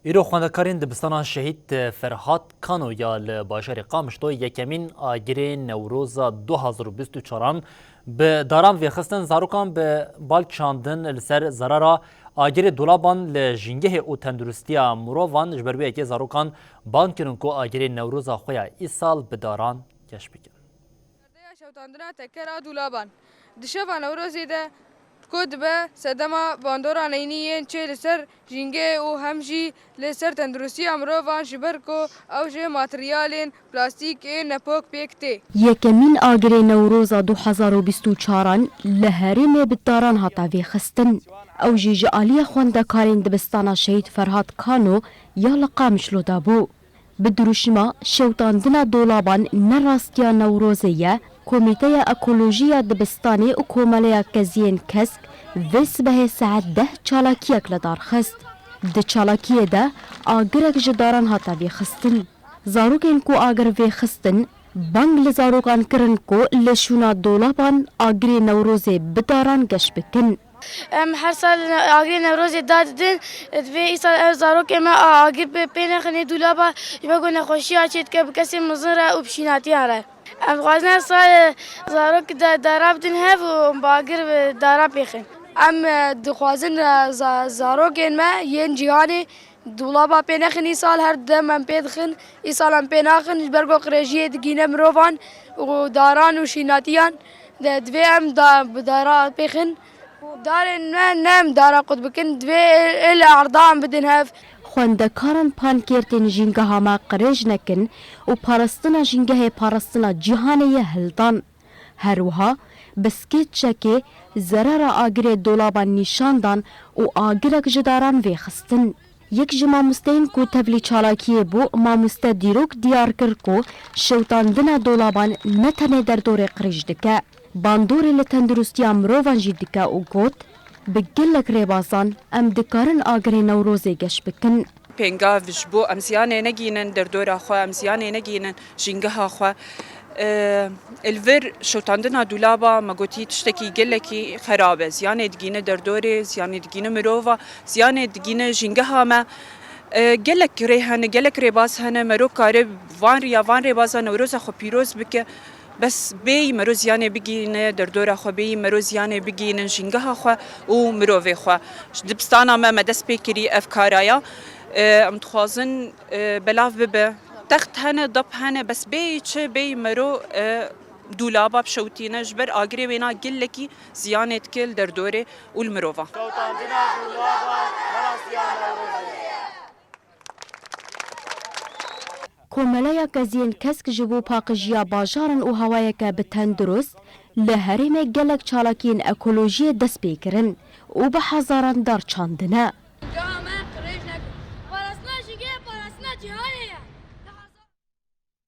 ایرو خواندکارین دبستان شهید فرهاد کانو یا لباشر قامشتو یکمین آگیر نوروز 2024 به داران ویخستن زاروکان به بالک شاندن لسر زرارا آگیر دولابان لجنگه او تندرستی مروان جبروی که زاروکان بانکرن کو آگیر نوروز خویا ای سال به داران کش بکن. شوتاندنا تکرا دولابان دشوان نوروزی ده کد به سدما باندورا نینیین چه لسر جنگه او همجی لسر تندرستی امروان شبرکو او جه ماتریالین پلاستیک نپوک پیکته یکمین آگر نوروز 2024 لهرم بداران هاتاوی خستن او جیج آلی خواندکارین دبستان شهید فرهاد کانو یا لقامشلو دابو بدروشما شوتاندنا دولابان نراستیا نوروزیه کمیته اکولوژیا دبستانی و کوماله کزین کسک ویس به ساعت 10 چالاکیک لدار خست. ده چالاکیه ده آگرک جداران هاتاوی خستن. زاروکین کو آگر وی خستن بانگ لزاروکان کرن کو لشونا دولابان آگری نوروزی بداران گش بکن. هر سال آگری نوروزی دادن دوی ای سال زاروک اما آگر بپینه خنی دولابا یبگو نخوشی آچید که بکسی مزن را و بشیناتی آره. ام خوازن سال زاروک داراب دن هف و باگر داراب بخن. ام دخوازن زاروک ما ین جهانی دولابا پینخن سال هر دم ام پیدخن ای سال ام پیناخن برگو قرجیه دگینه مروان و داران و شیناتیان دوی ام دارا بخن دارن نم دارا قد بکن دوی ال اعردام بدن هف خواندکاران پانکرتین جنگه هما قرج نکن و پارستنا جنگه پارستنا جهانی هلدان. هروها بسکیت چکه زرار آگر دولابان نشاندان و آگرک جداران ویخستن. یک جمع مستین کو تبلی چالاکیه بو ماموسته دیروک دیار کر کو شوتاندنا دولابان نتنه در دور قرج دکه. باندوری لتندرستی امروان جیدکه و گوت بگلک ریبازان ام دکارن آگری نوروزی گش بکن. پنگا وجبو امزیانه نگینن در دور خوا امزیانه نگینن جنگه خوا الور شوتاندنا دولابا مگوتی تشتکی گلکی خرابه زیانه دگینه در دور زیانه دگینه مرووا زیانه دگینه جنگه ما گلک ریحانه گلک ریباز هنه مرو کاره وان ریبازا نوروز خو پیروز بکه بس بی مروزیانه بگینه در دور خو بی مروزیانه بگینه جنگه خو و مروه خو دبستانا ما مدس پیکری افکارایا متخوازن بلاف ببه تخت هنه ضب هنه بس بی چه بی مرو دولابا بشوتینه جبر آگری وینا گلکی زیانه کل در دوره والمروفا کوملیا کزین کسک جبو پاقجیا باجارن و هوایی که بتندرست لهرم گلک چالاکین اکولوژی دست بیکرن و به هزاران دار چاندنه.